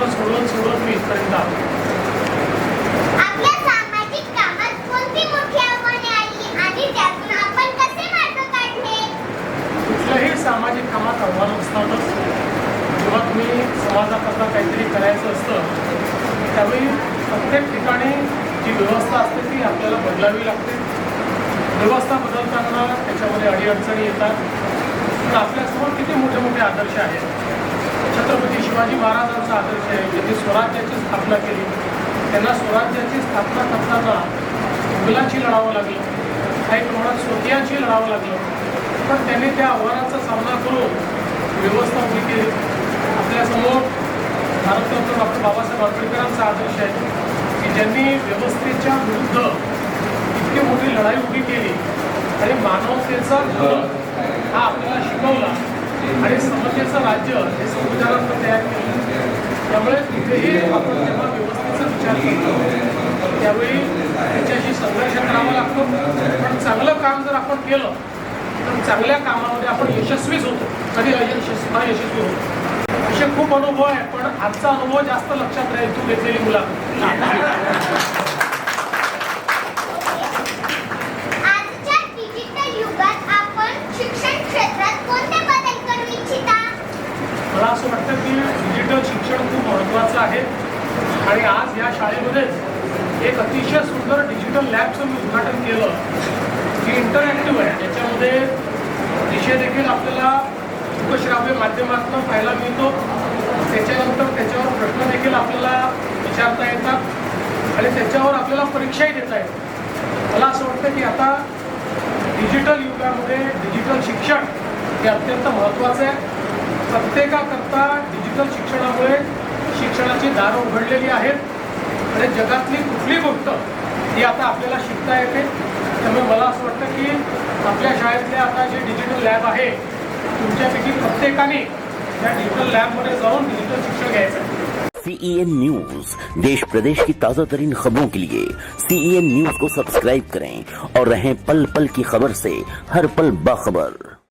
प्रश्न सोडवत मी इथपर्यंत आलो. आपल्या सामाजिक कामात कोणती मोठी आव्हाने आली आणि त्यातून आपण कसे मार्ग काढले? कुठल्याही सामाजिक कामात आव्हानं असतातच. जेव्हा तुम्ही समाजाकरता काहीतरी करायचं असतं त्यावेळी प्रत्येक ठिकाणी जी व्यवस्था असते ती आपल्याला बदलावी लागते. व्यवस्था बदलताना त्याच्यामध्ये अडीअडचणी येतात. पण आपल्यासमोर किती मोठे मोठे आदर्श आहेत. छत्रपती शिवाजी महाराजांचा आदर्श आहे. त्यांनी स्वराज्याची स्थापना केली. त्यांना स्वराज्याची स्थापना करताना मुघलांशी लढावं लागलं, काही प्रमाणात स्वकीयांशी लढावं लागलं, पण त्यांनी त्या आव्हानाचा सामना करून व्यवस्था उभी केली. आपल्यासमोर भारतरत्न डॉक्टर बाबासाहेब आंबेडकरांचा आदर्श आहे की ज्यांनी व्यवस्थेच्या विरुद्ध इतकी मोठी लढाई उभी केली आणि मानवतेचा धर्म हा आपल्याला शिकवला आणि समतेचं राज्य हे संविधानानं तयार केलं. त्यामुळे कुठेही आपण जेव्हा व्यवस्थेचा विचार करतो त्यावेळी त्याच्याशी संघर्ष करावा लागतो. पण चांगलं काम जर आपण केलं तर चांगल्या कामामध्ये आपण यशस्वीच होतो, कधी अयशस्वी होतो. असे खूप अनुभव आहे, पण आजचा अनुभव जास्त लक्षात राहील तू घेतलेली मुलाखत. आजच्या डिजिटल युगात आपण शिक्षण क्षेत्रात कोणते बदल करू इच्छिता? मला असं वाटतं की डिजिटल शिक्षण खूप महत्त्वाचं आहे आणि आज या शाळेमध्येच एक अतिशय सुंदर डिजिटल लॅबचं मी उद्घाटन केलं जी इंटरॅक्टिव्ह आहे. ज्याच्यामध्ये विषय देखील आपल्याला दृकश्राव्य माध्यमातून पाहायला मिळतो. त्याच्यानंतर त्याच्यावर प्रश्न देखील आपल्याला विचारता येतात आणि त्याच्यावर आपल्याला परीक्षाही देता येते. मला असं वाटतं की आता डिजिटल युगामध्ये डिजिटल शिक्षण हे अत्यंत महत्त्वाचं आहे. प्रत्येकाकरता डिजिटल शिक्षणामुळे शिक्षणाची दारं उघडलेली आहेत आणि जगातली कुठली गोष्ट ही आता आपल्याला शिकता येते. त्यामुळे मला असं वाटतं की आपल्या शाळेतले आता जे डिजिटल लॅब आहे तुमच्यापैकी प्रत्येकाने या डिजिटल लॅबमध्ये जाऊन डिजिटल शिक्षण घ्यायचं आहे. CEN न्यूज देश प्रदेश की ताजा तरीन खबरों के लिए CEN न्यूज को सब्सक्राइब करें और रहें पल पल की खबर से हर पल बाखबर.